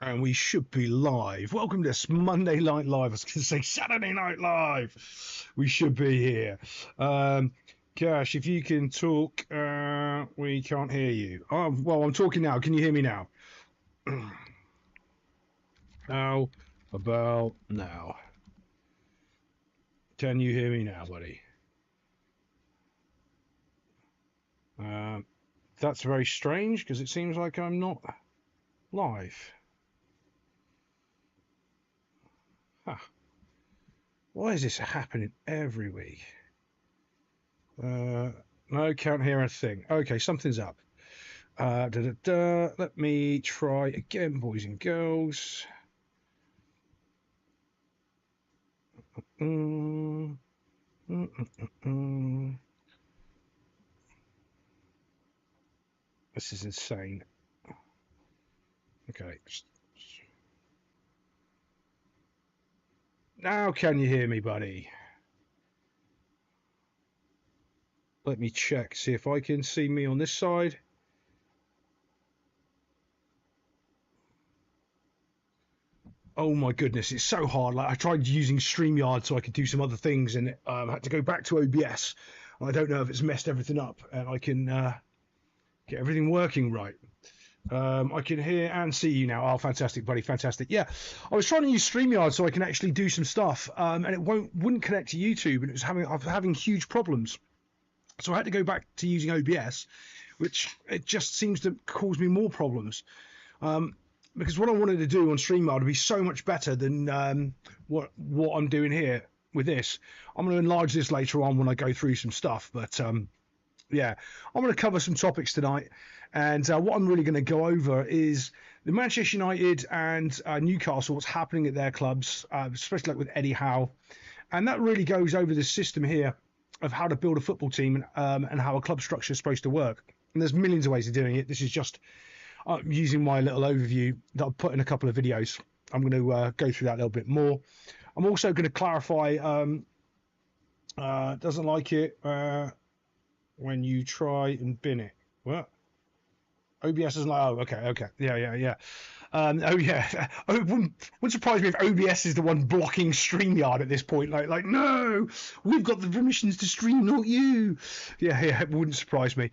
And we should be live. Welcome to this Monday Night Live. I was going to say Saturday Night Live. We should be here. Cash, if you can talk, we can't hear you. Oh, well, I'm talking now. Can you hear me now? How about now? Can you hear me now, buddy? That's very strange because it seems like I'm not live. Huh. Why is this happening every week? No, can't hear a thing. Okay, something's up. Let me try again, boys and girls. This is insane. Okay. Now can you hear me, buddy? Let me check, see if I can see me on this side. Oh my goodness, it's so hard. Like I tried using StreamYard so I could do some other things, and I had to go back to OBS. I don't know if it's messed everything up, and I can get everything working right. I can hear and see you now. Oh, fantastic, buddy, fantastic. Yeah, I was trying to use StreamYard so I can actually do some stuff, and it wouldn't connect to YouTube, and I was having huge problems. So I had to go back to using OBS, which it just seems to cause me more problems. Because what I wanted to do on StreamYard would be so much better than what I'm doing here with this. I'm going to enlarge this later on when I go through some stuff, but yeah, I'm going to cover some topics tonight, and what I'm really going to go over is the Manchester United and Newcastle, what's happening at their clubs, especially like with Eddie Howe, and that really goes over the system here of how to build a football team and how a club structure is supposed to work. And there's millions of ways of doing it. This is just using my little overview that I've put in a couple of videos. I'm going to go through that a little bit more. I'm also going to clarify, doesn't like it when you try and bin it. What? OBS is like, oh, okay. Yeah. Oh, yeah. It wouldn't surprise me if OBS is the one blocking StreamYard at this point. Like, no, we've got the permissions to stream, not you. Yeah, it wouldn't surprise me.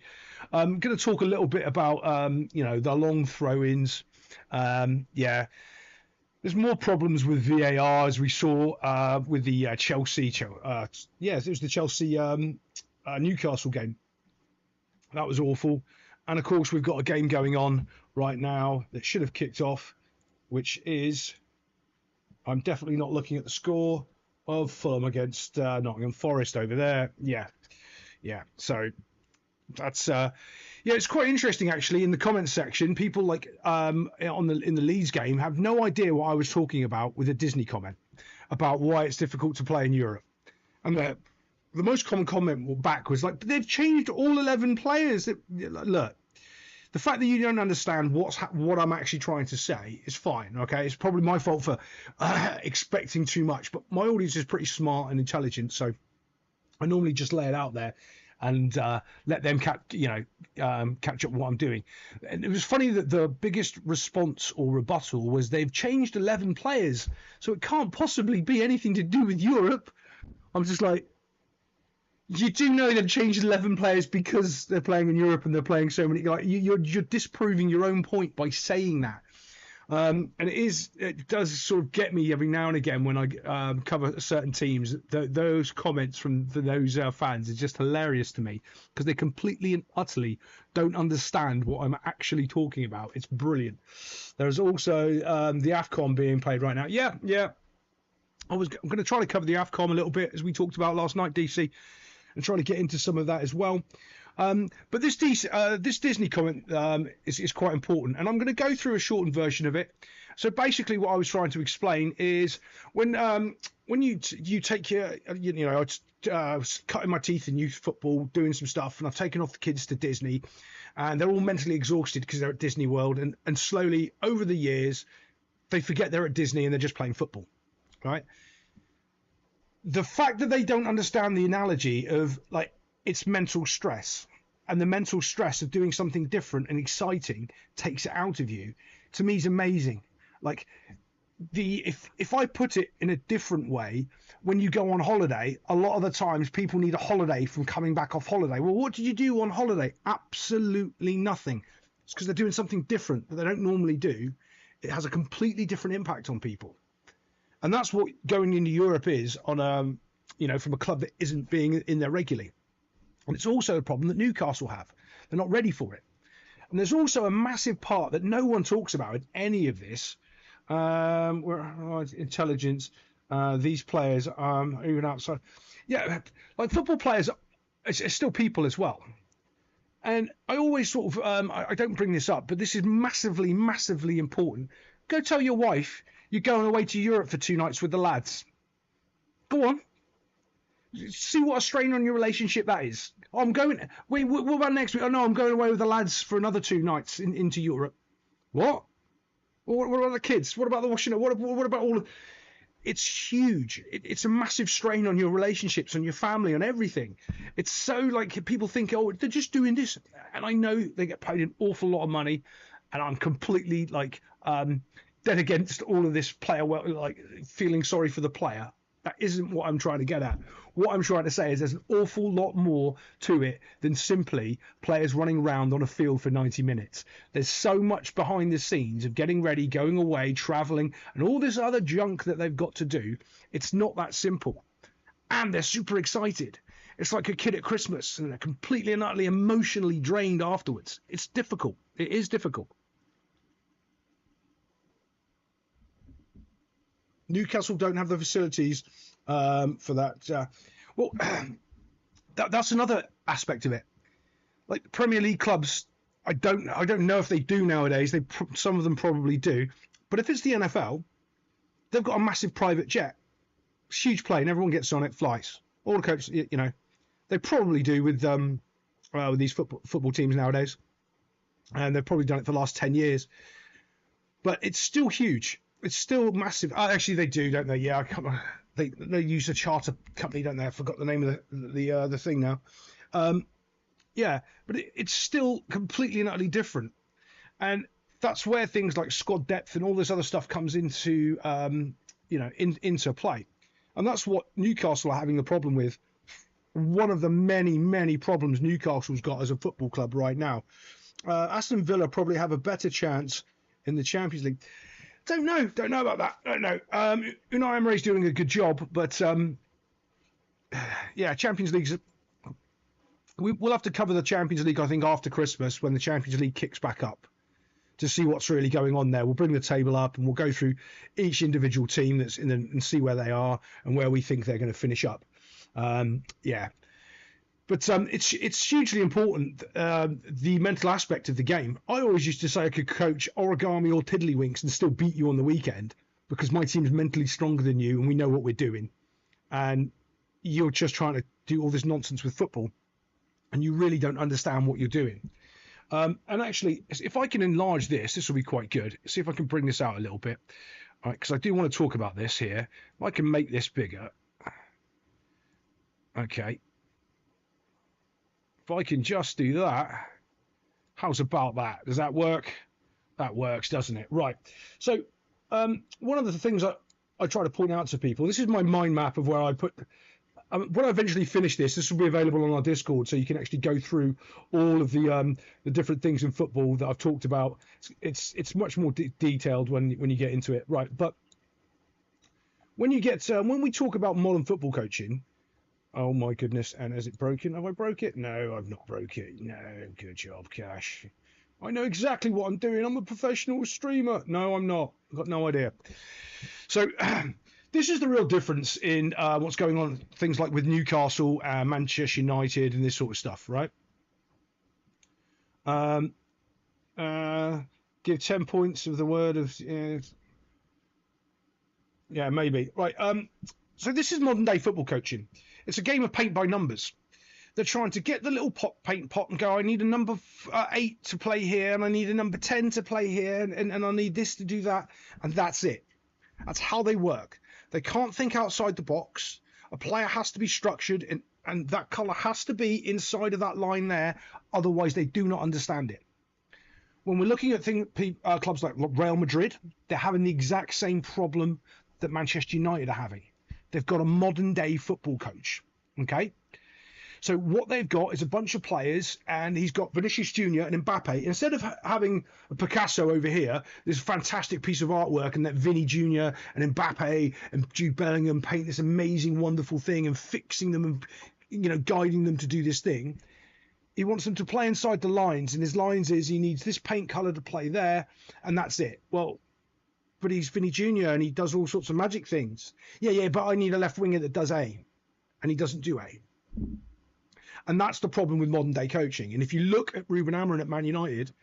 I'm going to talk a little bit about, the long throw-ins. Yeah. There's more problems with VAR, as we saw with the Chelsea. Yes, it was the Chelsea Newcastle game. That was awful. And of course, we've got a game going on right now that should have kicked off, which is, I'm definitely not looking at the score of Fulham against Nottingham Forest over there. Yeah. So that's it's quite interesting actually. In the comments section, people like in the Leeds game have no idea what I was talking about with a Disney comment about why it's difficult to play in Europe, and the most common comment back was like, but they've changed all 11 players. Look, the fact that you don't understand what I'm actually trying to say is fine. Okay, it's probably my fault for expecting too much, but my audience is pretty smart and intelligent, so I normally just lay it out there and let them catch up what I'm doing. And it was funny that the biggest response or rebuttal was they've changed 11 players, so it can't possibly be anything to do with Europe. I'm just like, you do know they've changed 11 players because they're playing in Europe and they're playing so many. Like you're disproving your own point by saying that. And it does sort of get me every now and again when I cover certain teams. Those comments from those fans is just hilarious to me because they completely and utterly don't understand what I'm actually talking about. It's brilliant. There's also the AFCON being played right now. Yeah. I'm going to try to cover the AFCON a little bit as we talked about last night, DC. And trying to get into some of that as well. But this Disney comment is quite important, and I'm going to go through a shortened version of it. So basically, what I was trying to explain is when you take I was cutting my teeth in youth football, doing some stuff, and I've taken off the kids to Disney, and they're all mentally exhausted because they're at Disney World, and slowly over the years, they forget they're at Disney and they're just playing football, right? The fact that they don't understand the analogy of like it's mental stress, and the mental stress of doing something different and exciting takes it out of you, to me is amazing. Like if I put it in a different way, when you go on holiday, a lot of the times people need a holiday from coming back off holiday. Well, what did you do on holiday? Absolutely nothing. It's because they're doing something different that they don't normally do. It has a completely different impact on people. And that's what going into Europe is on from a club that isn't being in there regularly. And it's also a problem that Newcastle have. They're not ready for it. And there's also a massive part that no one talks about in any of this. Intelligence, these players, even outside. Yeah, like football players, it's still people as well. And I always sort of, I don't bring this up, but this is massively, massively important. Go tell your wife you're going away to Europe for 2 nights with the lads. Go on. See what a strain on your relationship that is. Oh, I'm going. Wait, what about next week? Oh no, I'm going away with the lads for another 2 nights into Europe. What? What about the kids? What about the washing up? What about all of... It's huge. It's a massive strain on your relationships, on your family, on everything. It's so like people think, oh, they're just doing this. And I know they get paid an awful lot of money. And I'm completely like dead against all of this player, like feeling sorry for the player. That isn't what I'm trying to get at. What I'm trying to say is there's an awful lot more to it than simply players running around on a field for 90 minutes. There's so much behind the scenes of getting ready, going away, travelling, and all this other junk that they've got to do. It's not that simple. And they're super excited. It's like a kid at Christmas, and they're completely and utterly emotionally drained afterwards. It's difficult. It is difficult. Newcastle don't have the facilities for that. That's another aspect of it. Like Premier League clubs, I don't know if they do nowadays. Some of them probably do, but if it's the NFL, they've got a massive private jet, it's a huge plane. Everyone gets on it, flies. All the coaches, they probably do with these football teams nowadays, and they've probably done it for the last 10 years. But it's still huge. It's still massive. Actually, they do, don't they? Yeah, they use a charter company, don't they? I forgot the name of the thing now. Yeah, but it's still completely and utterly different, and that's where things like squad depth and all this other stuff comes into into play, and that's what Newcastle are having the problem with. One of the many problems Newcastle's got as a football club right now. Aston Villa probably have a better chance in the Champions League. Don't know about that. Don't know. Unai Emery's doing a good job, but yeah, Champions League's. We'll have to cover the Champions League, I think, after Christmas when the Champions League kicks back up to see what's really going on there. We'll bring the table up and we'll go through each individual team that's in and see where they are and where we think they're going to finish up. Yeah. But it's hugely important, the mental aspect of the game. I always used to say I could coach origami or tiddlywinks and still beat you on the weekend because my team's mentally stronger than you and we know what we're doing. And you're just trying to do all this nonsense with football and you really don't understand what you're doing. And actually, if I can enlarge this will be quite good. See if I can bring this out a little bit. All right, because I do want to talk about this here. If I can make this bigger. Okay. If I can just do that, how's about that? Does that work? That works, doesn't it? Right. So one of the things I try to point out to people, this is my mind map of where I put, when I eventually finish this will be available on our Discord, so you can actually go through all of the different things in football that I've talked about. It's much more detailed when you get into it. Right. But when you get, when we talk about modern football coaching, oh my goodness, and has it broken? Have I broke it? No, I've not broke it. No, good job, Cash. I know exactly what I'm doing. I'm a professional streamer. No, I'm not. I've got no idea. So this is the real difference in what's going on, things like with Newcastle, Manchester United and this sort of stuff, right? Give 10 points of the word of... yeah, maybe. Right. So this is modern day football coaching. It's a game of paint by numbers. They're trying to get the little paint pot and go, I need a number 8 to play here, and I need a number 10 to play here, and I need this to do that, and that's it. That's how they work. They can't think outside the box. A player has to be structured, and that colour has to be inside of that line there, otherwise they do not understand it. when we're looking at clubs like Real Madrid, they're having the exact same problem that Manchester United are having. They've got a modern day football coach. Okay. So what they've got is a bunch of players, and he's got Vinicius Jr. and Mbappe. Instead of having a Picasso over here, this fantastic piece of artwork, and let Vinny Jr. and Mbappe and Jude Bellingham paint this amazing, wonderful thing, and fixing them and, you know, guiding them to do this thing. He wants them to play inside the lines, and his lines is he needs this paint color to play there, and that's it. Well, but he's Vinny Jr. and he does all sorts of magic things. Yeah, but I need a left winger that does A, and he doesn't do A. And that's the problem with modern day coaching. And if you look at Ruben Amorim at Man United,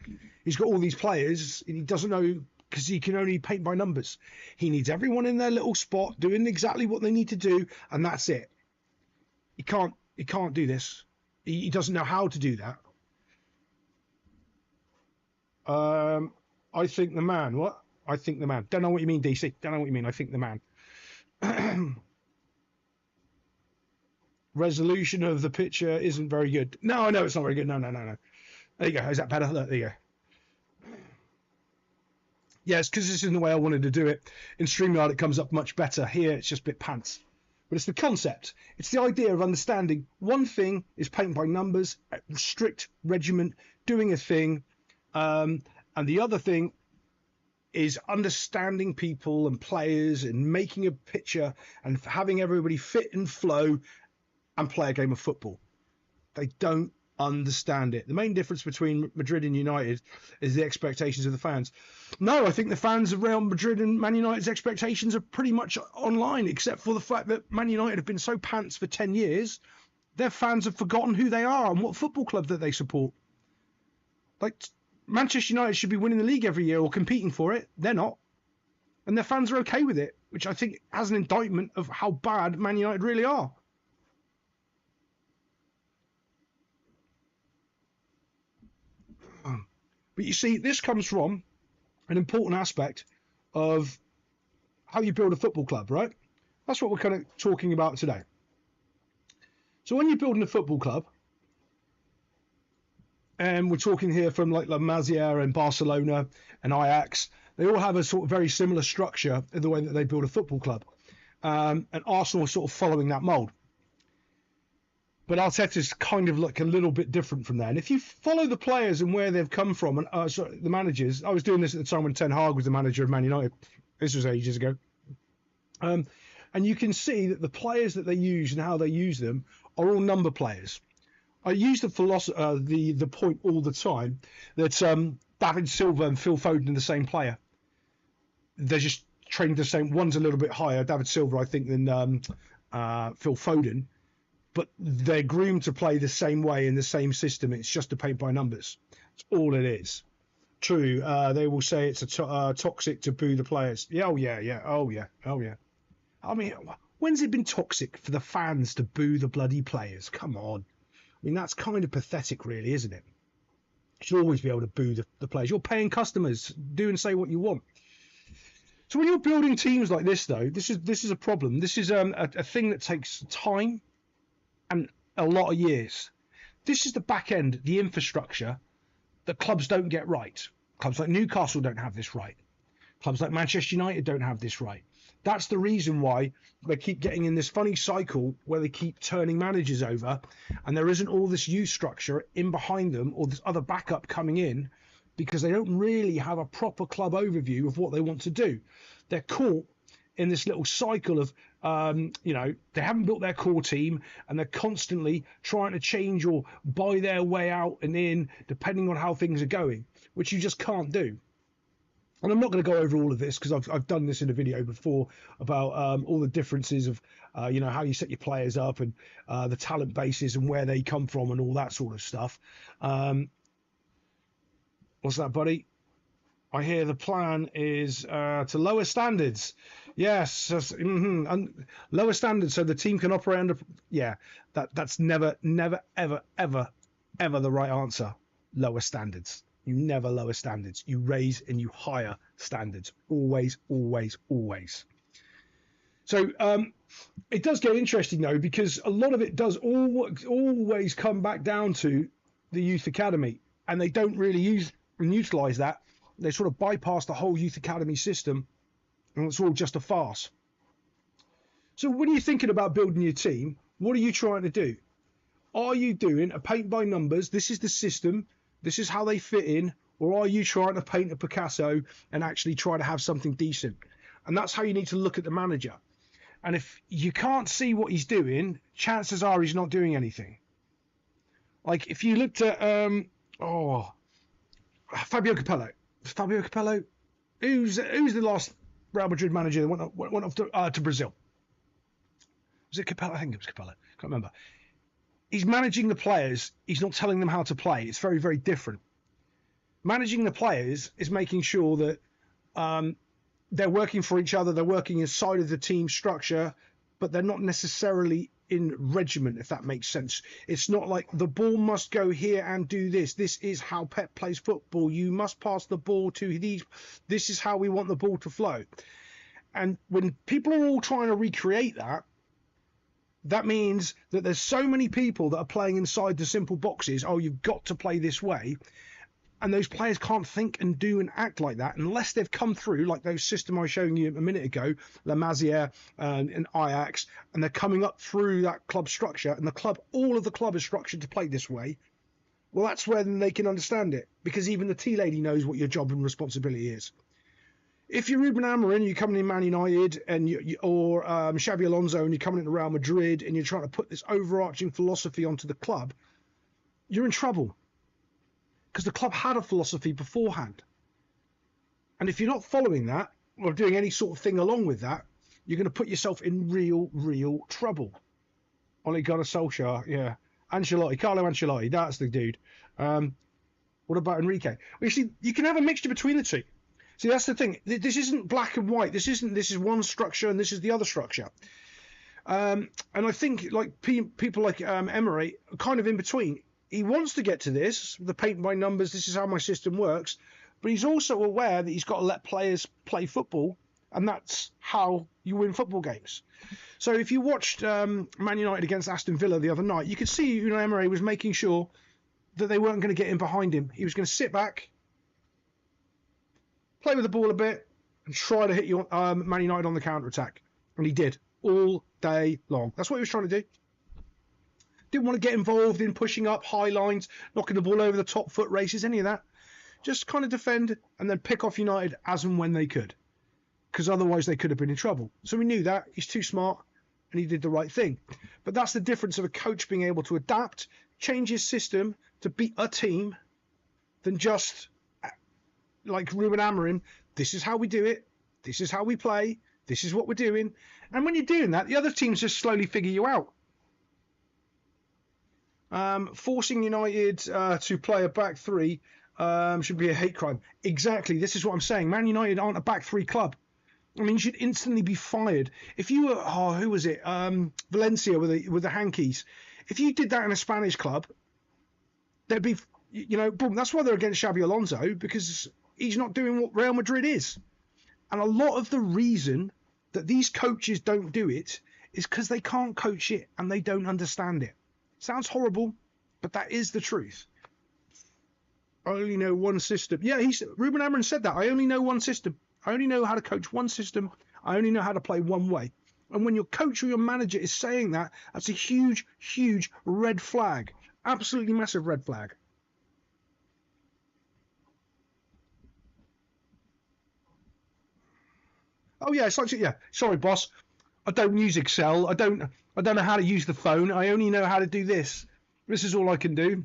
he's got all these players and he doesn't know, because he can only paint by numbers. He needs everyone in their little spot doing exactly what they need to do, and that's it. He can't do this. He doesn't know how to do that. I think the man. What? I think the man. Don't know what you mean, DC. Don't know what you mean. I think the man. Resolution of the picture isn't very good. No, I know it's not very good. No. There you go. Is that better? Look, there you go. Yes, because this isn't the way I wanted to do it. In StreamYard, it comes up much better. Here, it's just a bit pants. But it's the concept. It's the idea of understanding one thing is paint by numbers, strict regiment, doing a thing. And the other thing is understanding people and players and making a picture and having everybody fit and flow and play a game of football. They don't understand it. The main difference between Madrid and United is the expectations of the fans. No, I think the fans of Real Madrid and Man United's expectations are pretty much online, except for the fact that Man United have been so pants for 10 years, their fans have forgotten who they are and what football club that they support. Like, Manchester United should be winning the league every year or competing for it. They're not. And their fans are okay with it, which I think has an indictment of how bad Man United really are. But you see, this comes from an important aspect of how you build a football club, right? That's what we're kind of talking about today. So when you're building a football club, and we're talking here from like La Masia and Barcelona and Ajax, they all have a sort of very similar structure in the way that they build a football club. And Arsenal is sort of following that mold. But Arteta's kind of like a little bit different from that. And if you follow the players and where they've come from, and the managers, I was doing this at the time when Ten Hag was the manager of Man United. This was ages ago. And you can see that the players that they use and how they use them are all number players. I use the point all the time that David Silva and Phil Foden are the same player. They're just trained the same. One's a little bit higher, David Silva, I think, than Phil Foden. But they're groomed to play the same way in the same system. It's just to paint by numbers. That's all it is. True. They will say it's toxic to boo the players. Yeah. Oh yeah. I mean, when's it been toxic for the fans to boo the bloody players? Come on. I mean, that's kind of pathetic, really, isn't it? You should always be able to boo the players. You're paying customers. Do and say what you want. So when you're building teams like this, though, this is a problem. This is a thing that takes time and a lot of years. This is the back end, the infrastructure that clubs don't get right. Clubs like Newcastle don't have this right. Clubs like Manchester United don't have this right. That's the reason why they keep getting in this funny cycle where they keep turning managers over, and there isn't all this youth structure in behind them or this other backup coming in, because they don't really have a proper club overview of what they want to do. They're caught in this little cycle of, they haven't built their core team and they're constantly trying to change or buy their way out and in, depending on how things are going, which you just can't do. And I'm not going to go over all of this because I've done this in a video before about all the differences of, how you set your players up and the talent bases and where they come from and all that sort of stuff. What's that, buddy? I hear the plan is to lower standards. Yes, and lower standards so the team can operate under. Yeah, that's never, ever the right answer. Lower standards. You never lower standards. You raise and you higher standards. Always. So it does get interesting though, because a lot of it does always come back down to the youth academy, and they don't really use and utilise that. They sort of bypass the whole youth academy system, and it's all just a farce. So when you're thinking about building your team, what are you trying to do? Are you doing a paint by numbers? This is the system. This is how they fit in. Or are you trying to paint a Picasso and actually try to have something decent? And that's how you need to look at the manager. And if you can't see what he's doing, chances are he's not doing anything. Like if you looked at Fabio Capello. Fabio Capello, who's the last Real Madrid manager that went off to Brazil? Was it Capello? I think it was Capello. Can't remember. He's managing the players. He's not telling them how to play. It's very, very different. Managing the players is making sure that they're working for each other. They're working inside of the team structure, but they're not necessarily in regiment, if that makes sense. It's not like the ball must go here and do this. This is how Pep plays football. You must pass the ball to these. This is how we want the ball to flow. And when people are all trying to recreate that, that means that there's so many people that are playing inside the simple boxes. Oh, you've got to play this way. And those players can't think and do and act like that unless they've come through like those system I was showing you a minute ago, La Masia and Ajax, and they're coming up through that club structure, and all of the club is structured to play this way. Well, that's when they can understand it, because even the tea lady knows what your job and responsibility is. If you're Ruben Amorim, you're coming in Man United, or Xabi Alonso, and you're coming into Real Madrid, and you're trying to put this overarching philosophy onto the club, you're in trouble. Because the club had a philosophy beforehand. And if you're not following that, or doing any sort of thing along with that, you're going to put yourself in real trouble. Ole Gunnar Solskjaer, yeah. Ancelotti, Carlo Ancelotti, that's the dude. What about Enrique? Well, you see, you can have a mixture between the two. See, that's the thing. This isn't black and white. This is one structure and this is the other structure. And I think like people like Emery are kind of in between. He wants to get to this, the paint by numbers, this is how my system works, but he's also aware that he's got to let players play football, and that's how you win football games. So if you watched Man United against Aston Villa the other night, you could see Emery was making sure that they weren't going to get in behind him. He was going to sit back, play with the ball a bit, and try to hit Man United on the counter-attack. And he did, all day long. That's what he was trying to do. Didn't want to get involved in pushing up high lines, knocking the ball over the top, foot races, any of that. Just kind of defend and then pick off United as and when they could, because otherwise they could have been in trouble. So we knew that. He's too smart and he did the right thing. But that's the difference of a coach being able to adapt, change his system to beat a team, than just like Ruben Amorim. This is how we do it. This is how we play. This is what we're doing. And when you're doing that, the other teams just slowly figure you out. Forcing United to play a back three should be a hate crime. Exactly. This is what I'm saying. Man United aren't a back three club. I mean, you should instantly be fired. If you were, who was it? Valencia with the hankies. If you did that in a Spanish club, there'd be, boom. That's why they're against Xabi Alonso, because he's not doing what Real Madrid is. And a lot of the reason that these coaches don't do it is because they can't coach it and they don't understand it. Sounds horrible, but that is the truth. I only know one system. Yeah, Ruben Amorim said that. I only know one system. I only know how to coach one system. I only know how to play one way. And when your coach or your manager is saying that, that's a huge, huge red flag. Absolutely massive red flag. Oh yeah, it's like, yeah. Sorry, boss. I don't use Excel. I don't know how to use the phone. I only know how to do this. This is all I can do.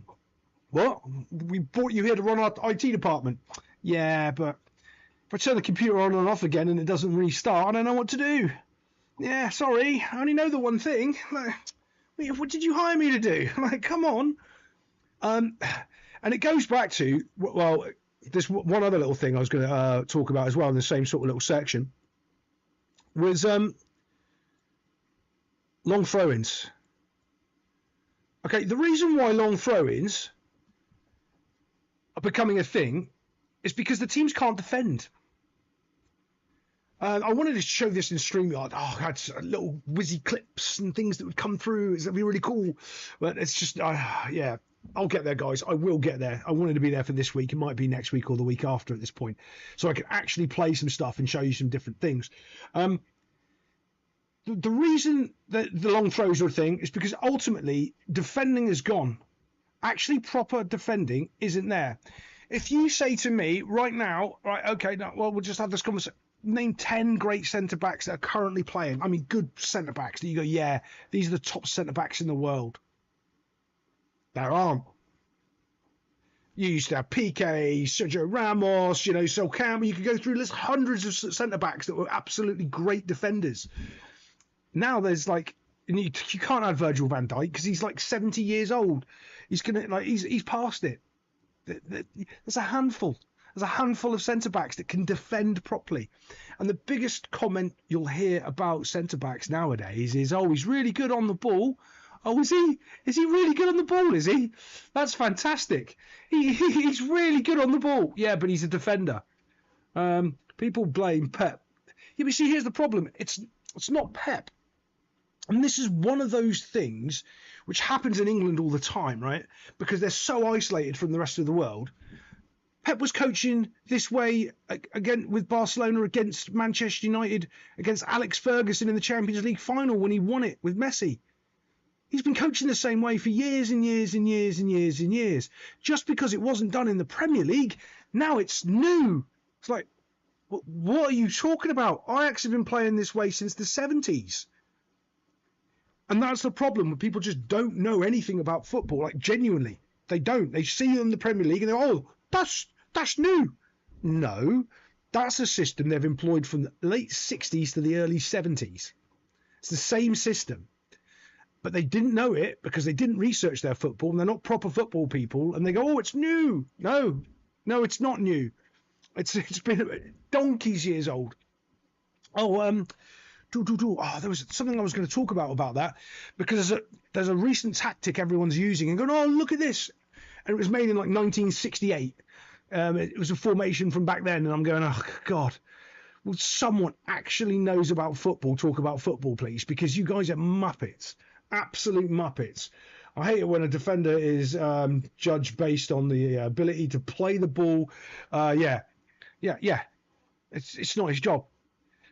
What? We brought you here to run our IT department. Yeah, but if I turn the computer on and off again and it doesn't restart, I don't know what to do. Yeah, sorry. I only know the one thing. Like, what did you hire me to do? Like, come on. And it goes back to, well, there's one other little thing I was going to talk about as well in the same sort of little section. Was long throw-ins. Okay, the reason why long throw-ins are becoming a thing is because the teams can't defend. I wanted to show this in StreamYard. I had little whizzy clips and things that would come through. It's going to be really cool. But it's just, yeah. I'll get there, guys. I will get there. I wanted to be there for this week. It might be next week or the week after at this point, so I can actually play some stuff and show you some different things. The reason that the long throws are a thing is because ultimately defending is gone. Actually, proper defending isn't there. If you say to me right now, right, okay, no, well, we'll just have this conversation. Name 10 great centre backs that are currently playing. I mean, good centre backs that you go, yeah, these are the top centre backs in the world. There aren't. You used to have PK, Sergio Ramos, Sol Campbell. You could go through list hundreds of centre backs that were absolutely great defenders. Now there's like, you can't have Virgil van Dijk because he's like 70 years old. He's past it. There's a handful. There's a handful of centre backs that can defend properly. And the biggest comment you'll hear about centre backs nowadays is, oh, he's really good on the ball. Oh, is he? Is he really good on the ball? Is he? That's fantastic. He's really good on the ball. Yeah, but he's a defender. People blame Pep. Yeah, but see, here's the problem. It's not Pep. And this is one of those things which happens in England all the time, right? Because they're so isolated from the rest of the world. Pep was coaching this way again with Barcelona against Manchester United, against Alex Ferguson in the Champions League final when he won it with Messi. He's been coaching the same way for years and years and years and years and years. Just because it wasn't done in the Premier League, now it's new. It's like, what are you talking about? Ajax have been playing this way since the 70s. And that's the problem. People just don't know anything about football. Like, genuinely, they don't. They see it in the Premier League and they're, oh, that's new. No, that's a system they've employed from the late 60s to the early 70s. It's the same system. But they didn't know it because they didn't research their football and they're not proper football people. And they go, oh, it's new. No, it's not new. It's been donkey's years old. Oh, there was something I was going to talk about that, because there's a recent tactic everyone's using and going, oh, look at this. And it was made in like 1968. It was a formation from back then. And I'm going, oh, God. Will someone actually knows about football talk about football, please? Because you guys are muppets. Absolute muppets. I hate it when a defender is judged based on the ability to play the ball. Yeah. It's not his job.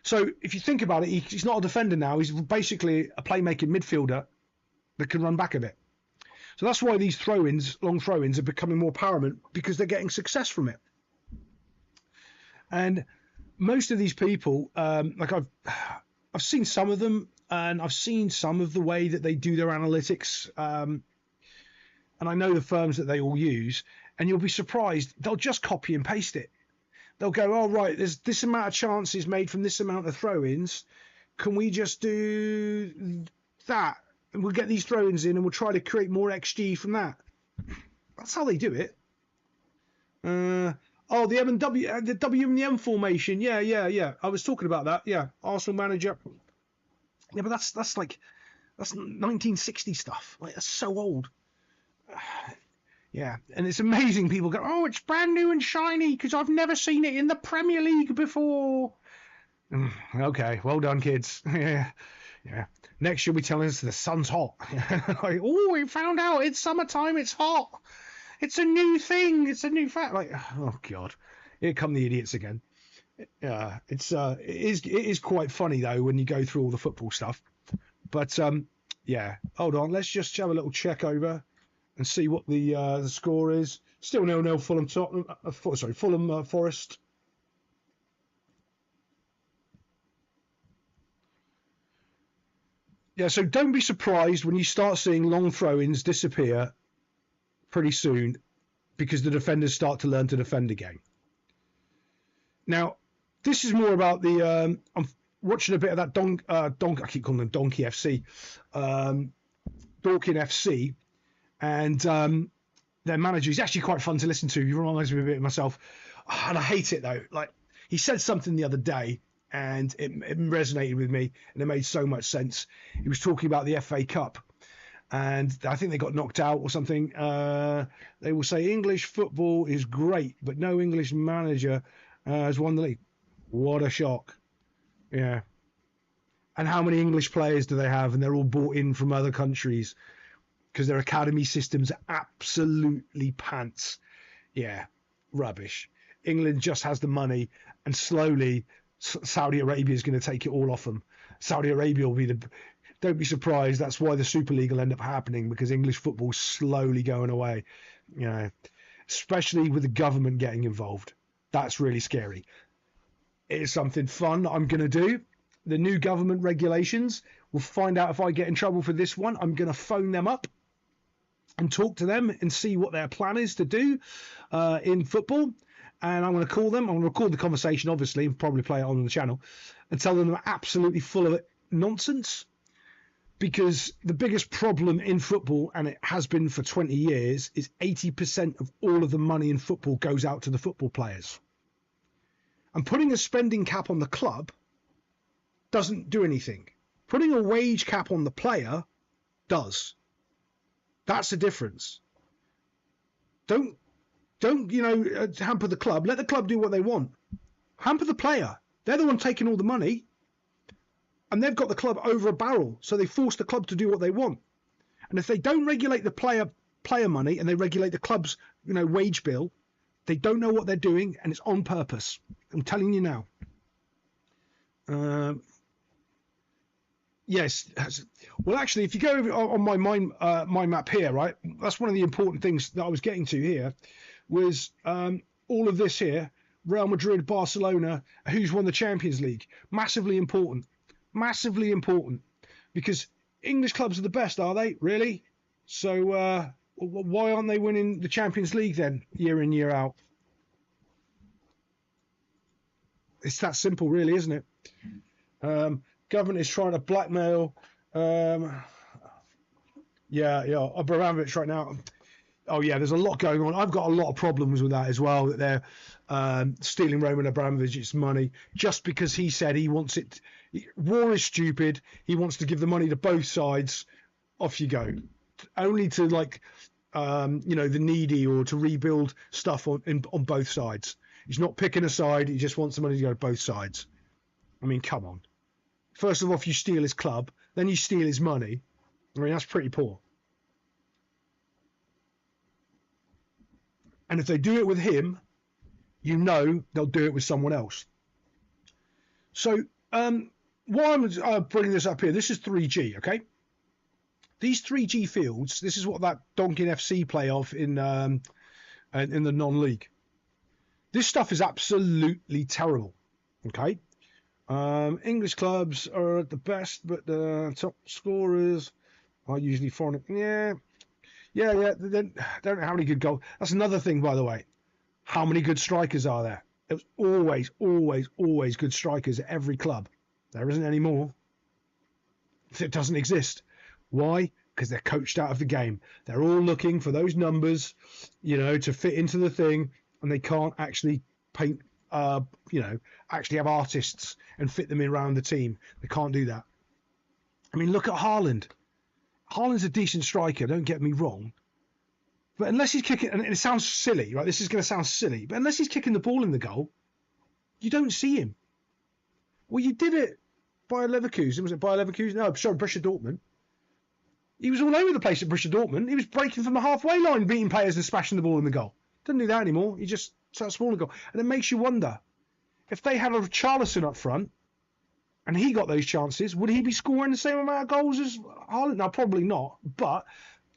So if you think about it, he's not a defender now. He's basically a playmaking midfielder that can run back a bit. So that's why these long throw-ins, are becoming more paramount, because they're getting success from it. And most of these people, like I've seen some of them, and I've seen some of the way that they do their analytics, and I know the firms that they all use, and you'll be surprised. They'll just copy and paste it. They'll go, oh, right, there's this amount of chances made from this amount of throw-ins. Can we just do that? And we'll get these throw-ins in and we'll try to create more XG from that. That's how they do it. Oh, the M and W, the W and the M formation. Yeah. I was talking about that. Yeah, Arsenal manager. Yeah, but that's 1960 stuff. Like, that's so old. Yeah, and it's amazing. People go, oh, it's brand new and shiny because I've never seen it in the Premier League before. Okay, well done, kids. Yeah. Next, you'll be telling us the sun's hot. Like, oh, we found out it's summertime. It's hot. It's a new thing. It's a new fact. Like, oh God, here come the idiots again. Yeah, it is quite funny though when you go through all the football stuff. But yeah, hold on. Let's just have a little check over and see what the score is. Still 0-0 Fulham Tottenham. Fulham Forest. Yeah, so don't be surprised when you start seeing long throw-ins disappear pretty soon, because the defenders start to learn to defend again. Now, this is more about the. I'm watching a bit of that I keep calling them Donkey FC, Dorking FC, and their manager is actually quite fun to listen to. He reminds me a bit of myself, and I hate it though. Like, he said something the other day, and it resonated with me, and it made so much sense. He was talking about the FA Cup, and I think they got knocked out or something. They will say English football is great, but no English manager has won the league. What a shock. Yeah. And how many English players do they have? And they're all bought in from other countries. because their academy systems are absolutely pants. Yeah, rubbish. England just has the money, and slowly Saudi Arabia is going to take it all off them. Saudi Arabia will be the... Don't be surprised. That's why the Super League will end up happening, because English football's slowly going away. You know, especially with the government getting involved. That's really scary. It is something fun I'm going to do. The new government regulations. We'll find out if I get in trouble for this one. I'm going to phone them up and talk to them and see what their plan is to do in football. And I'm going to call them. I'm going to record the conversation, obviously, and probably play it on the channel and tell them they're absolutely full of it nonsense. Because the biggest problem in football, and it has been for 20 years, is 80% of all of the money in football goes out to the football players. And putting a spending cap on the club doesn't do anything. Putting a wage cap on the player does. That's the difference. Don't hamper the club. Let the club do what they want. Hamper the player. They're the one taking all the money. And they've got the club over a barrel, so they force the club to do what they want. And if they don't regulate the player money and they regulate the club's wage bill, they don't know what they're doing, and it's on purpose. I'm telling you now. Yes. Well, actually, if you go over on my mind map here, right, that's one of the important things that I was getting to here was all of this here: Real Madrid, Barcelona, who's won the Champions League. Massively important. Massively important, because English clubs are the best, are they? Really? So why aren't they winning the Champions League then, year in, year out? It's that simple, really, isn't it? Government is trying to blackmail. Abramovich right now. Oh yeah, there's a lot going on. I've got a lot of problems with that as well. That they're stealing Roman Abramovich's money just because he said he wants it. War is stupid. He wants to give the money to both sides. Off you go. Only to the needy, or to rebuild stuff on both sides. He's not picking a side. He just wants the money to go to both sides. I mean, come on. First of all, if you steal his club, then you steal his money. I mean, that's pretty poor. And if they do it with him, they'll do it with someone else. So why I'm bringing this up here, this is 3G, okay? These 3G fields, this is what that Donkin FC play off in the non-league. This stuff is absolutely terrible, okay? English clubs are at the best, but the top scorers are usually foreign. Yeah. They don't have any good goals. That's another thing, by the way. How many good strikers are there? There was always good strikers at every club. There isn't any more. It doesn't exist. Why? Because they're coached out of the game. They're all looking for those numbers, to fit into the thing, and they can't actually paint, actually have artists and fit them in around the team. They can't do that. I mean, look at Haaland. Haaland's a decent striker, don't get me wrong. But unless he's kicking, and it sounds silly, right? This is going to sound silly, but unless he's kicking the ball in the goal, you don't see him. Well, you did it by Leverkusen. Was it by Leverkusen? No, sorry, Borussia Dortmund. He was all over the place at Borussia Dortmund. He was breaking from the halfway line, beating players and smashing the ball in the goal. Doesn't do that anymore. He just starts smaller goal. And it makes you wonder, if they had a Richarlison up front, and he got those chances, would he be scoring the same amount of goals as Haaland? No, probably not. But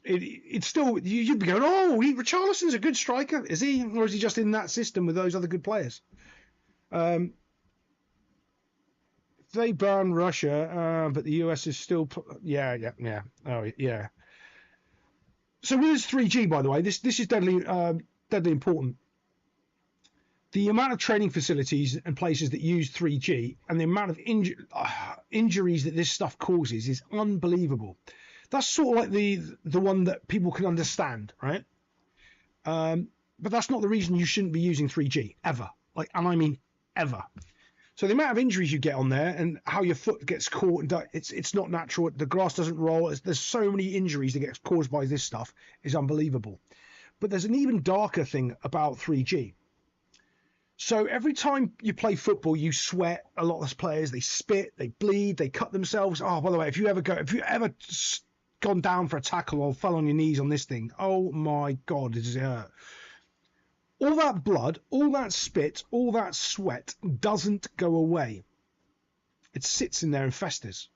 it's still, you'd be going, Richarlison's a good striker. Is he? Or is he just in that system with those other good players? If they ban Russia, but the US is still... Yeah. Oh, yeah. So with this 3G, by the way, this is deadly important. The amount of training facilities and places that use 3G and the amount of injuries that this stuff causes is unbelievable. That's sort of like the one that people can understand, right? But that's not the reason you shouldn't be using 3G, ever. And I mean ever. So the amount of injuries you get on there and how your foot gets caught, and it's not natural. The grass doesn't roll. There's so many injuries that get caused by this stuff is unbelievable. But there's an even darker thing about 3G. So every time you play football, you sweat. A lot of players, they spit, they bleed, they cut themselves. Oh, by the way, if you ever gone down for a tackle or fell on your knees on this thing. Oh my God, does it hurt? All that blood, all that spit, all that sweat doesn't go away. It sits in there and festers.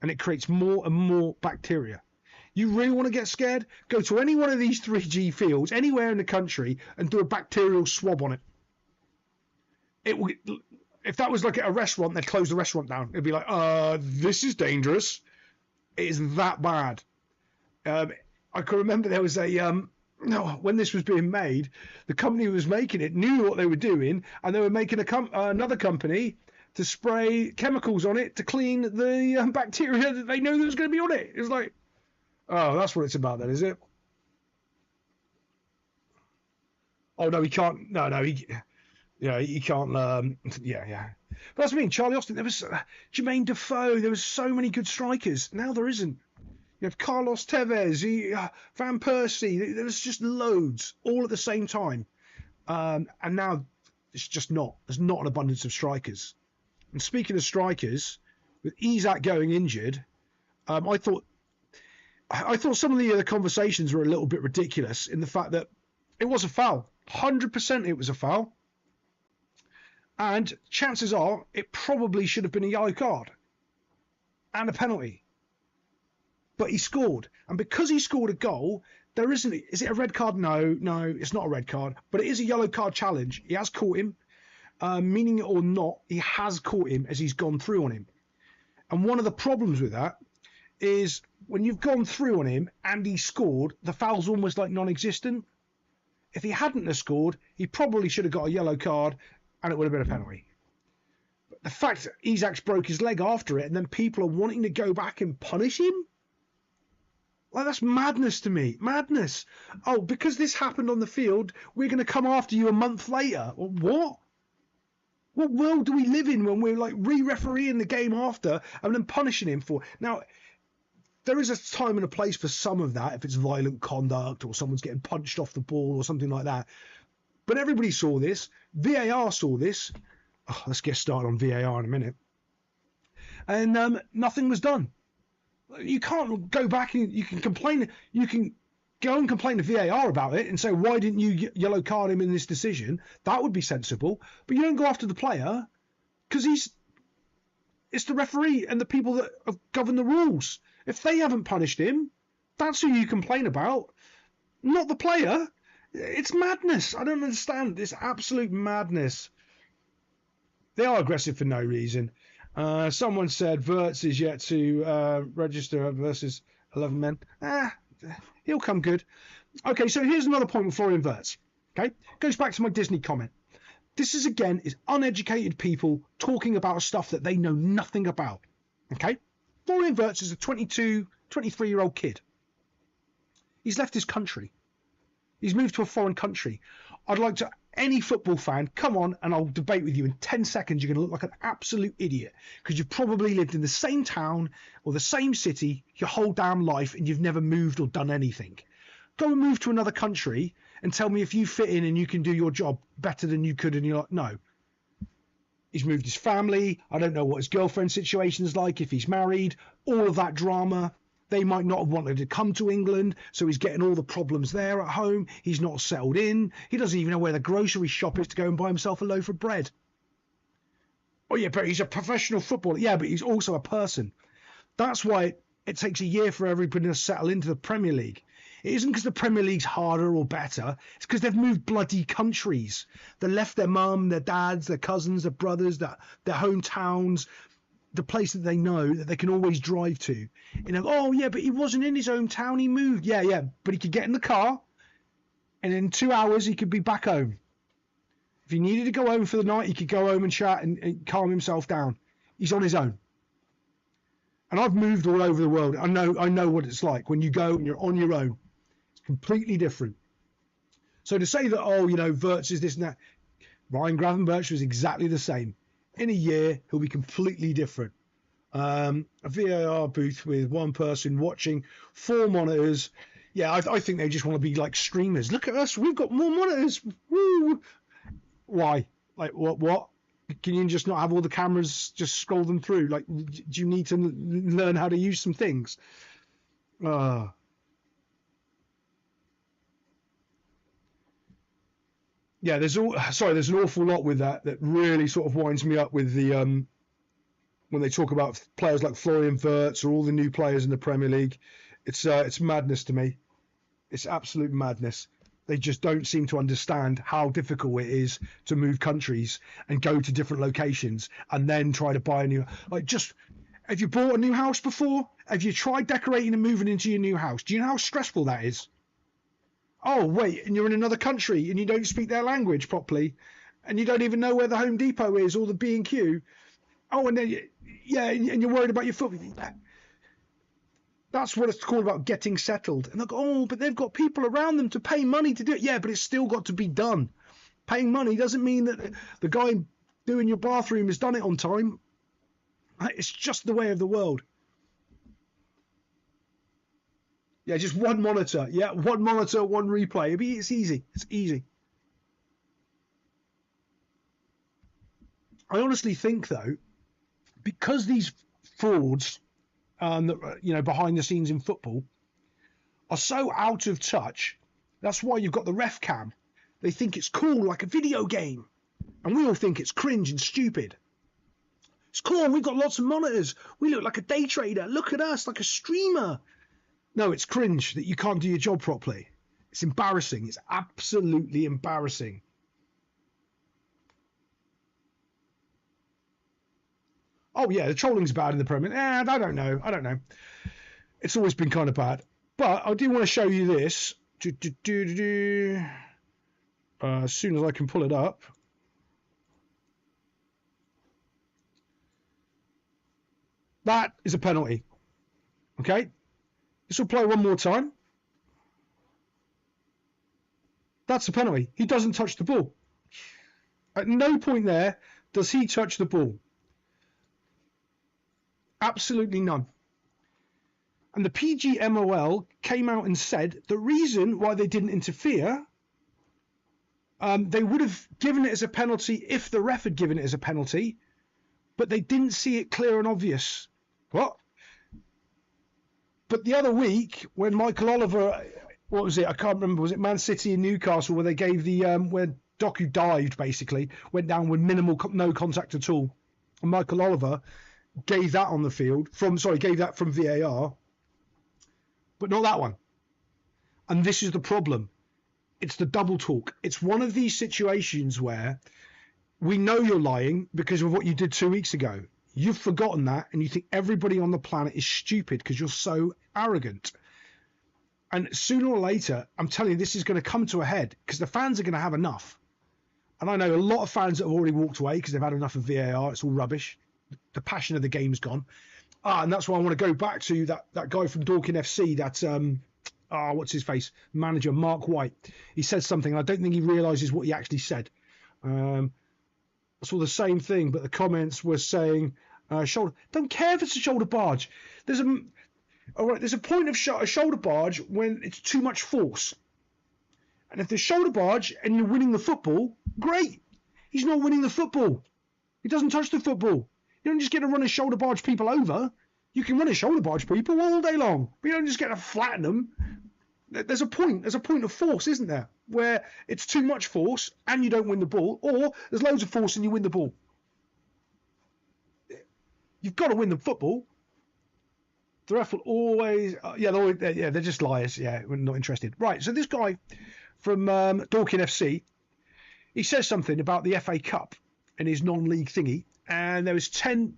And it creates more and more bacteria. You really want to get scared? Go to any one of these 3G fields, anywhere in the country, and do a bacterial swab on it. If that was like at a restaurant, they'd close the restaurant down. It'd be like, this is dangerous. It is that bad. I can remember there was when this was being made, the company who was making it knew what they were doing, and they were making another company to spray chemicals on it to clean the bacteria that they know that was going to be on it. It's like, oh, that's what it's about then, is it? Oh, no, he can't. No, he can't. Yeah. But that's what I mean. Charlie Austin, there was Jermaine Defoe. There was so many good strikers. Now there isn't. You have Carlos Tevez, Van Persie. There was just loads all at the same time. And now it's just not. There's not an abundance of strikers. And speaking of strikers, with Isak going injured, I thought some of the other conversations were a little bit ridiculous in the fact that it was a foul. 100% it was a foul. And chances are it probably should have been a yellow card and a penalty. But he scored. And because he scored a goal, there isn't... Is it a red card? No, it's not a red card. But it is a yellow card challenge. He has caught him. Meaning it or not, he has caught him as he's gone through on him. And one of the problems with that is when you've gone through on him and he scored, the foul's almost like non-existent. If he hadn't have scored, he probably should have got a yellow card and it would have been a penalty. But the fact that Isak's broke his leg after it and then people are wanting to go back and punish him? Like, that's madness to me. Madness. Oh, because this happened on the field, we're going to come after you a month later. What? What world do we live in when we're like re-refereeing the game after and then punishing him for? Now, there is a time and a place for some of that if it's violent conduct or someone's getting punched off the ball or something like that. But everybody saw this. VAR saw this. Oh, let's get started on VAR in a minute. And nothing was done. You can't go back and you can complain. You can go and complain to VAR about it and say, why didn't you yellow card him in this decision? That would be sensible. But you don't go after the player because it's the referee and the people that have governed the rules. If they haven't punished him, that's who you complain about, not the player. It's madness. I don't understand. It's absolute madness. They are aggressive for no reason. Someone said Wirtz is yet to register versus 11 men. He'll come good. Okay, so here's another point with Florian Wirtz. Okay, goes back to my Disney comment. This is uneducated people talking about stuff that they know nothing about. Okay, Florian Wirtz is a 22, 23-year-old kid. He's left his country. He's moved to a foreign country. I'd like to, any football fan, come on and I'll debate with you in 10 seconds. You're going to look like an absolute idiot because you've probably lived in the same town or the same city your whole damn life and you've never moved or done anything. Go and move to another country and tell me if you fit in and you can do your job better than you could. And you're like, no. He's moved his family. I don't know what his girlfriend situation is like, if he's married, all of that drama. They might not have wanted to come to England, so he's getting all the problems there at home. He's not settled in. He doesn't even know where the grocery shop is to go and buy himself a loaf of bread. Oh, yeah, but he's a professional footballer. Yeah, but he's also a person. That's why it takes a year for everybody to settle into the Premier League. It isn't because the Premier League's harder or better. It's because they've moved bloody countries. They left their mum, their dads, their cousins, their brothers, their hometowns, the place that they know that they can always drive to. You know, oh yeah, but he wasn't in his hometown, he moved. Yeah, but he could get in the car and in 2 hours he could be back home. If he needed to go home for the night, he could go home and chat and calm himself down. He's on his own. And I've moved all over the world. I know what it's like when you go and you're on your own. It's completely different. So to say that, oh, you know, Wirtz is this and that, Ryan Gravenberch was exactly the same. In a year, he'll be completely different. A VAR booth with one person watching, 4 monitors. Yeah, I think they just want to be like streamers. Look at us, we've got more monitors. Woo! Why? Like what? Can you just not have all the cameras just scroll them through? Like, do you need to learn how to use some things? Yeah, there's an awful lot with that really sort of winds me up with the when they talk about players like Florian Wirtz or all the new players in the Premier League. It's madness to me. It's absolute madness. They just don't seem to understand how difficult it is to move countries and go to different locations and then try to buy a new. Have you bought a new house before? Have you tried decorating and moving into your new house? Do you know how stressful that is? Oh, wait, and you're in another country and you don't speak their language properly and you don't even know where the Home Depot is or the B&Q. Oh, and then, and you're worried about your foot. That's what it's called about getting settled. And they go, oh, but they've got people around them to pay money to do it. Yeah, but it's still got to be done. Paying money doesn't mean that the guy doing your bathroom has done it on time. It's just the way of the world. Yeah, just one monitor. Yeah, one monitor, one replay. It's easy. It's easy. I honestly think, though, because these frauds, behind the scenes in football, are so out of touch, that's why you've got the ref cam. They think it's cool, like a video game. And we all think it's cringe and stupid. It's cool, we've got lots of monitors. We look like a day trader. Look at us, like a streamer. No, it's cringe that you can't do your job properly. It's embarrassing. It's absolutely embarrassing. Oh, yeah, the trolling's bad in the Premier. I don't know. It's always been kind of bad. But I do want to show you this. As soon as I can pull it up. That is a penalty. Okay? This will play one more time. That's a penalty. He doesn't touch the ball. At no point there does he touch the ball. Absolutely none. And the PGMOL came out and said the reason why they didn't interfere, they would have given it as a penalty if the ref had given it as a penalty, but they didn't see it clear and obvious. What? But the other week, when Michael Oliver, what was it? I can't remember. Was it Man City and Newcastle where they gave the where Doku dived basically, went down with no contact at all, and Michael Oliver gave that on the field gave that from VAR, but not that one. And this is the problem. It's the double talk. It's one of these situations where we know you're lying because of what you did 2 weeks ago. You've forgotten that, and you think everybody on the planet is stupid because you're so arrogant. And sooner or later, I'm telling you, this is going to come to a head because the fans are going to have enough. And I know a lot of fans that have already walked away because they've had enough of VAR. It's all rubbish. The passion of the game's gone. And that's why I want to go back to that guy from Dorking FC, what's his face? Manager, Mark White. He said something, and I don't think he realises what he actually said. I saw the same thing, but the comments were saying, shoulder. Don't care if it's a shoulder barge. There's a point of a shoulder barge when it's too much force. And if there's shoulder barge and you're winning the football, great. He's not winning the football. He doesn't touch the football. You don't just get to run and shoulder barge people over. You can run and shoulder barge people all day long, but you don't just get to flatten them. There's a point of force, isn't there? Where it's too much force and you don't win the ball, or there's loads of force and you win the ball. You've got to win the football. The ref will always, they're just liars. Yeah, we're not interested. Right, so this guy from Dorking FC, he says something about the FA Cup in his non-league thingy, and there was 10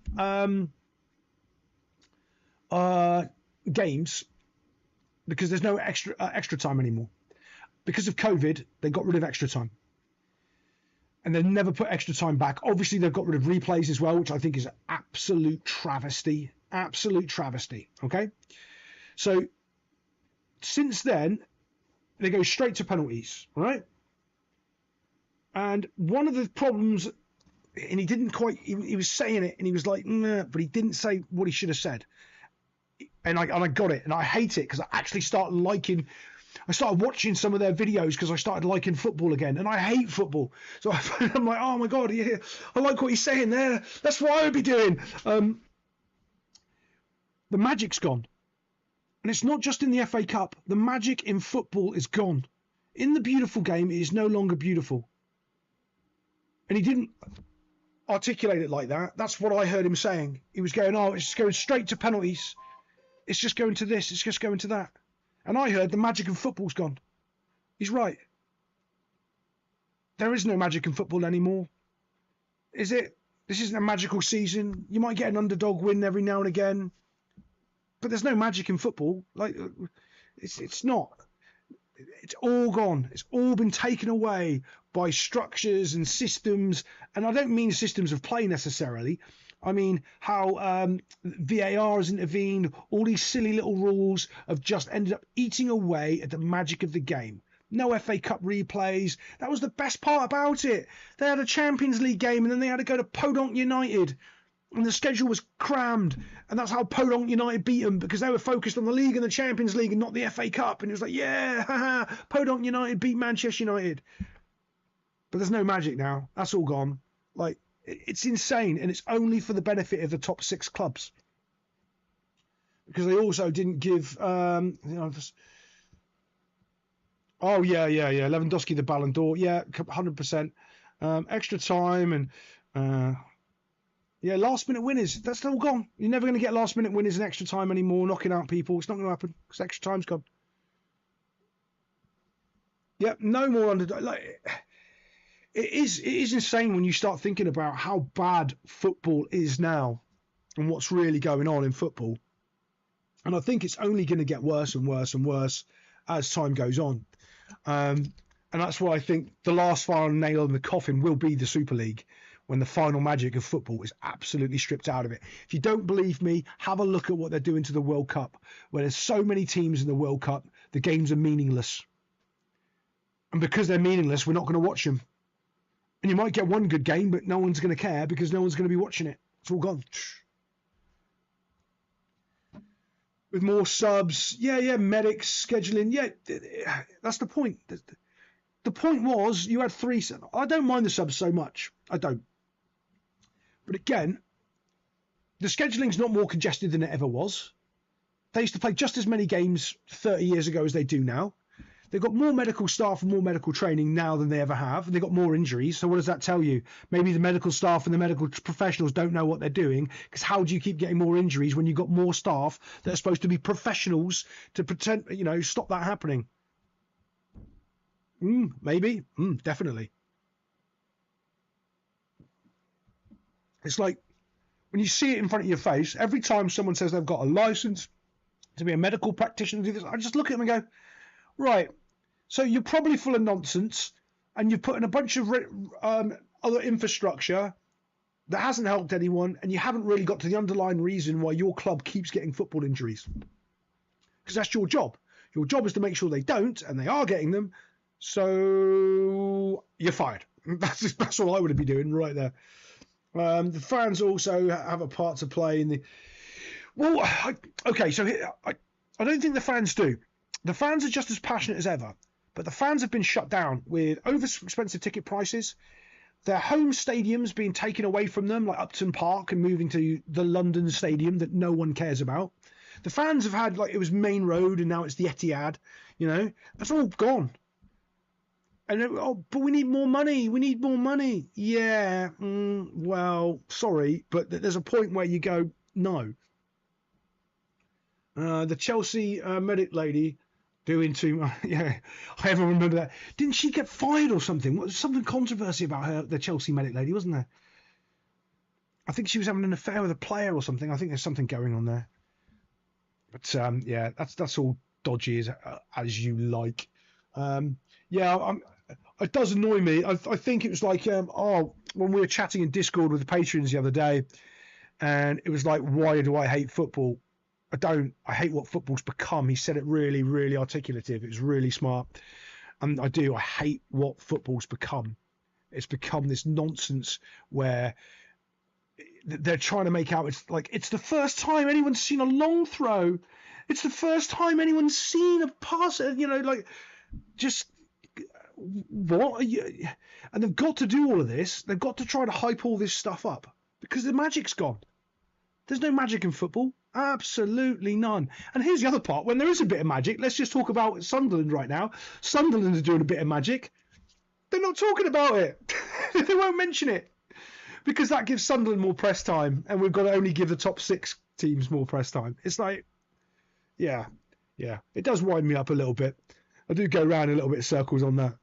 games because there's no extra time anymore. Because of COVID, they got rid of extra time. And they never put extra time back. Obviously, they've got rid of replays as well, which I think is an absolute travesty. Absolute travesty. Okay? So, since then, they go straight to penalties, right? And one of the problems, and he didn't quite, he was saying it, and he was like, nah, but he didn't say what he should have said. And I got it, and I hate it, because I actually start liking I started watching some of their videos because I started liking football again, and I hate football. So I'm like, oh my God, yeah, I like what he's saying there. That's what I would be doing. The magic's gone. And it's not just in the FA Cup. The magic in football is gone. In the beautiful game, it is no longer beautiful. And he didn't articulate it like that. That's what I heard him saying. He was going, oh, it's just going straight to penalties. It's just going to this. It's just going to that. And I heard the magic of football's gone. He's right. There is no magic in football anymore. Is it? This isn't a magical season. You might get an underdog win every now and again. But there's no magic in football. Like, it's not. It's all gone. It's all been taken away by structures and systems. And I don't mean systems of play necessarily. I mean how VAR has intervened. All these silly little rules have just ended up eating away at the magic of the game. No FA Cup replays. That was the best part about it. They had a Champions League game and then they had to go to Podunk United. And the schedule was crammed. And that's how Podunk United beat them, because they were focused on the league and the Champions League and not the FA Cup. And it was like, yeah, haha, Podunk United beat Manchester United. But there's no magic now. That's all gone. Like, it's insane. And it's only for the benefit of the top 6 clubs. Because they also didn't give... oh, yeah. Lewandowski, the Ballon d'Or. Yeah, 100%. Extra time and... yeah, last-minute winners. That's all gone. You're never going to get last-minute winners in extra time anymore, knocking out people. It's not going to happen because extra time's gone. Yeah, no more underdog. Like, it is insane when you start thinking about how bad football is now and what's really going on in football. And I think it's only going to get worse and worse and worse as time goes on. And that's why I think the last final nail in the coffin will be the Super League, when the final magic of football is absolutely stripped out of it. If you don't believe me, have a look at what they're doing to the World Cup, where there's so many teams in the World Cup, the games are meaningless. And because they're meaningless, we're not going to watch them. And you might get one good game, but no one's going to care because no one's going to be watching it. It's all gone. With more subs, yeah, medics, scheduling, yeah, that's the point. The point was you had 3 subs. I don't mind the subs so much. I don't. But again, the scheduling's not more congested than it ever was. They used to play just as many games 30 years ago as they do now. They've got more medical staff and more medical training now than they ever have. And they've got more injuries. So what does that tell you? Maybe the medical staff and the medical professionals don't know what they're doing, because how do you keep getting more injuries when you've got more staff that are supposed to be professionals to pretend, stop that happening? Maybe. Definitely. It's like when you see it in front of your face, every time someone says they've got a license to be a medical practitioner, do this, I just look at them and go, right, so you're probably full of nonsense and you've put in a bunch of other infrastructure that hasn't helped anyone, and you haven't really got to the underlying reason why your club keeps getting football injuries. Because that's your job. Your job is to make sure they don't, and they are getting them, so you're fired. That's all I would be doing right there. The fans also have a part to play in the... Well, okay, so I don't think the fans do. The fans are just as passionate as ever, but the fans have been shut down with over-expensive ticket prices, their home stadiums being taken away from them, like Upton Park, and moving to the London Stadium that no one cares about. The fans have had, like, it was Main Road, and now it's the Etihad, That's all gone. And but we need more money. We need more money. Yeah. Well, sorry, but there's a point where you go, no. The Chelsea medic lady doing too much. Yeah, I ever remember that. Didn't she get fired or something? What was something controversy about her, the Chelsea medic lady, wasn't there? I think she was having an affair with a player or something. I think there's something going on there. But yeah, that's all dodgy as you like. Yeah, it does annoy me. I think it was like, when we were chatting in Discord with the patrons the other day, and it was like, why do I hate football? I don't. I hate what football's become. He said it really, really articulative. It was really smart. And I do. I hate what football's become. It's become this nonsense where they're trying to make out it's like it's the first time anyone's seen a long throw It's the first time anyone's seen a pass, you know, like, just, what are you? And they've got to do all of this. They've got to try to hype all this stuff up because the magic's gone. There's no magic in football. Absolutely none. And here's the other part. When there is a bit of magic, let's just talk about Sunderland right now. Sunderland are doing a bit of magic. They're not talking about it. They won't mention it because that gives Sunderland more press time, and we've got to only give the top 6 teams more press time. It's like, yeah, it does wind me up a little bit. I do go around a little bit of circles on that.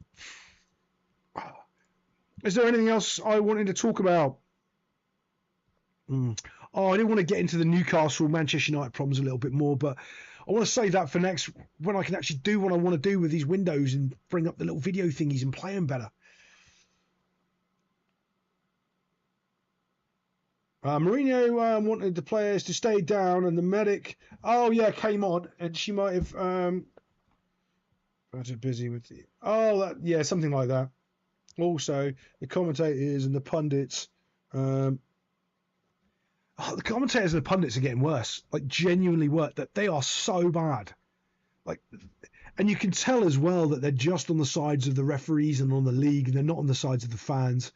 Is there anything else I wanted to talk about? Oh, I didn't want to get into the Newcastle Manchester United problems a little bit more, but I want to save that for next, when I can actually do what I want to do with these windows and bring up the little video thingies and play them better. Mourinho wanted the players to stay down, and the medic, oh yeah, came on, and she might have got busy with the, yeah, something like that. Also, the commentators and the pundits, the commentators and the pundits are getting worse, like genuinely worse. That they are so bad, like, and you can tell as well that they're just on the sides of the referees and on the league, and they're not on the sides of the fans.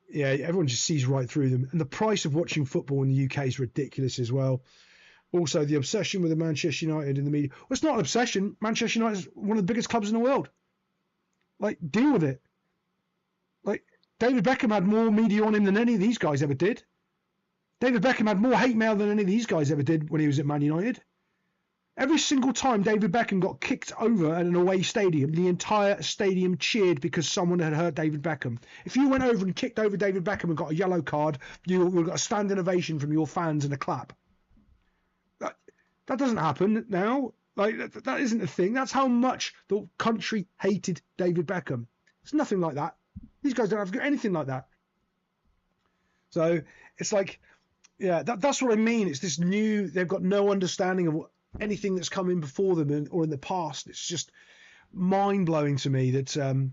Yeah, everyone just sees right through them. And the price of watching football in the UK is ridiculous as well. Also, the obsession with the Manchester United in the media. Well, it's not an obsession. Manchester United is one of the biggest clubs in the world. Like, deal with it. Like, David Beckham had more media on him than any of these guys ever did. David Beckham had more hate mail than any of these guys ever did when he was at Man United. Every single time David Beckham got kicked over at an away stadium, the entire stadium cheered because someone had hurt David Beckham. If you went over and kicked over David Beckham and got a yellow card, you got a standing ovation from your fans and a clap. That doesn't happen now. Like, that isn't a thing. That's how much the country hated David Beckham. It's nothing like that. These guys don't have anything like that. So it's like, yeah, that's what I mean. It's this new, they've got no understanding of anything that's come in before them or in the past. It's just mind-blowing to me that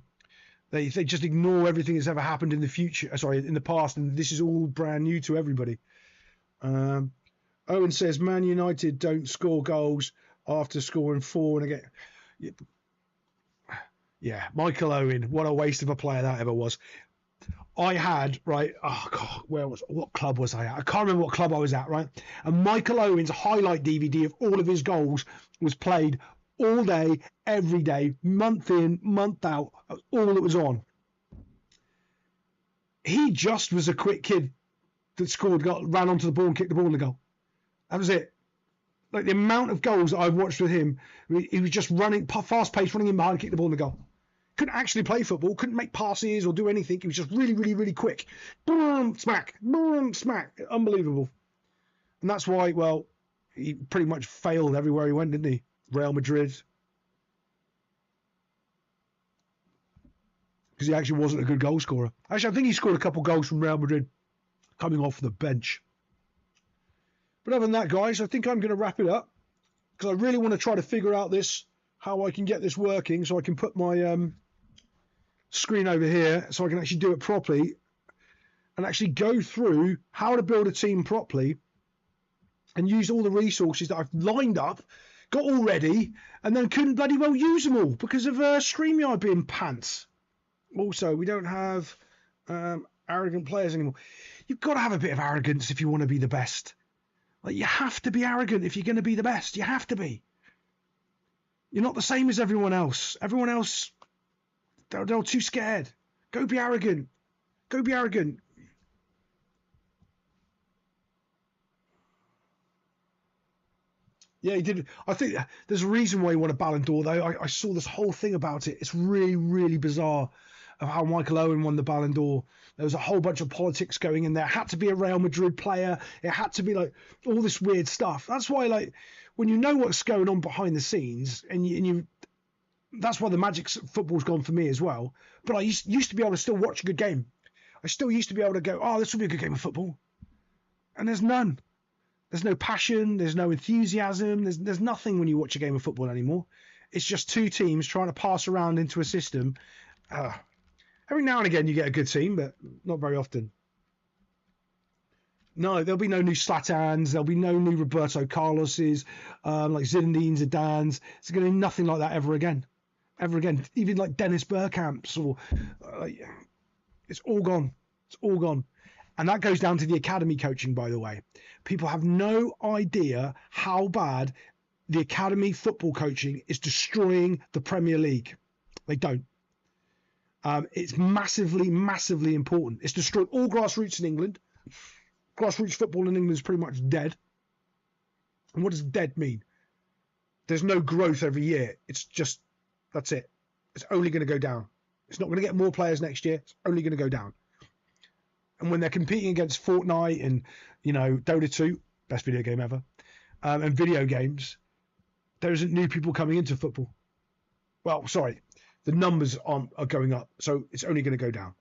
they just ignore everything that's ever happened in the past, and this is all brand new to everybody. Owen says Man United don't score goals after scoring 4 and again. Yeah, Michael Owen, what a waste of a player that ever was. I had, right, oh God, what club was I at? I can't remember what club I was at, right? And Michael Owen's highlight DVD of all of his goals was played all day, every day, month in, month out, all that was on. He just was a quick kid that ran onto the ball and kicked the ball in the goal. That was it. Like, the amount of goals that I've watched with him, he was just running, fast-paced, running in behind, kicked the ball in the goal. Couldn't actually play football, couldn't make passes or do anything. He was just really, really, really quick. Boom, smack, boom, smack. Unbelievable. And that's why, well, he pretty much failed everywhere he went, didn't he? Real Madrid. Because he actually wasn't a good goal scorer. Actually, I think he scored a couple goals from Real Madrid coming off the bench. But other than that, guys, I think I'm going to wrap it up. Because I really want to try to figure out how I can get this working, so I can put my screen over here so I can actually do it properly and actually go through how to build a team properly and use all the resources that I've lined up, got all ready, and then couldn't bloody well use them all because of StreamYard being pants. Also, we don't have arrogant players anymore. You've got to have a bit of arrogance if you want to be the best. Like, you have to be arrogant if you're going to be the best. You have to be. You're not the same as everyone else. Everyone else, they're too scared. Go be arrogant. Go be arrogant. Yeah, he did. I think there's a reason why he won a Ballon d'Or, though. I saw this whole thing about it. It's really, really bizarre of how Michael Owen won the Ballon d'Or. There was a whole bunch of politics going in there. It had to be a Real Madrid player. It had to be like all this weird stuff. That's why, like, when you know what's going on behind the scenes, and you that's why the magic football's gone for me as well. But I used to be able to still watch a good game. I still used to be able to go, oh, this will be a good game of football. And there's none. There's no passion. There's no enthusiasm. There's nothing when you watch a game of football anymore. It's just two teams trying to pass around into a system. Every now and again you get a good team, but not very often. No, there'll be no new Zlatans. There'll be no new Roberto Carloses, like Zinedine Zidanes. It's going to be nothing like that ever again. Ever again. Even like Dennis Bergkamp's or it's all gone. It's all gone. And that goes down to the academy coaching, by the way. People have no idea how bad the academy football coaching is destroying the Premier League. They don't. It's massively, massively important. It's destroyed all grassroots in England. Grassroots football in England is pretty much dead. And what does dead mean? There's no growth every year. It's just, that's it. It's only going to go down. It's not going to get more players next year. It's only going to go down. And when they're competing against Fortnite and, Dota 2, best video game ever, and video games, there isn't new people coming into football. Well, sorry, the numbers are going up, so it's only going to go down.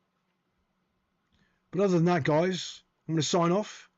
But other than that, guys, I'm going to sign off.